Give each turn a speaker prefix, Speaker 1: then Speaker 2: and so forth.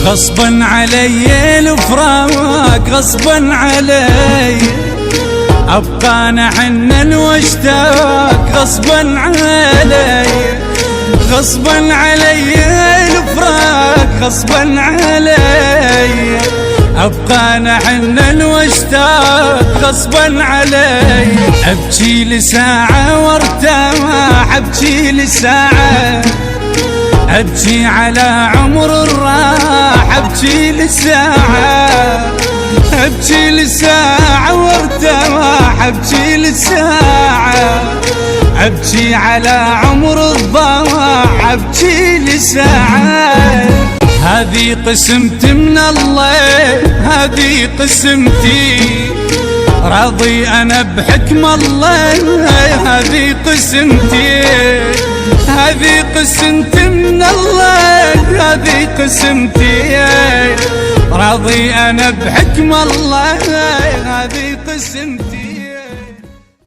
Speaker 1: غصبا علي الفراق غصبا علي، ابقى انا حنن واشتاق غصبا علي، غصبا علي الفراق غصبا علي، ابقى انا حنن واشتاق غصبا علي. ابكي لساعة وارتاح، ابكي لساعة، ابكي على عمر الراح، ابكي لساعة، ابكي لساعة وارتاح، ابكي لساعة، ابكي على عمر الضاع، ابكي لساعة. هذه قسمت من الله، هذه قسمتي، راضي انا بحكم الله، هذه قسمتي، هذه قسمت من الله، هذه قسمتي، راضي انا بحكم الله، هذه قسمتي.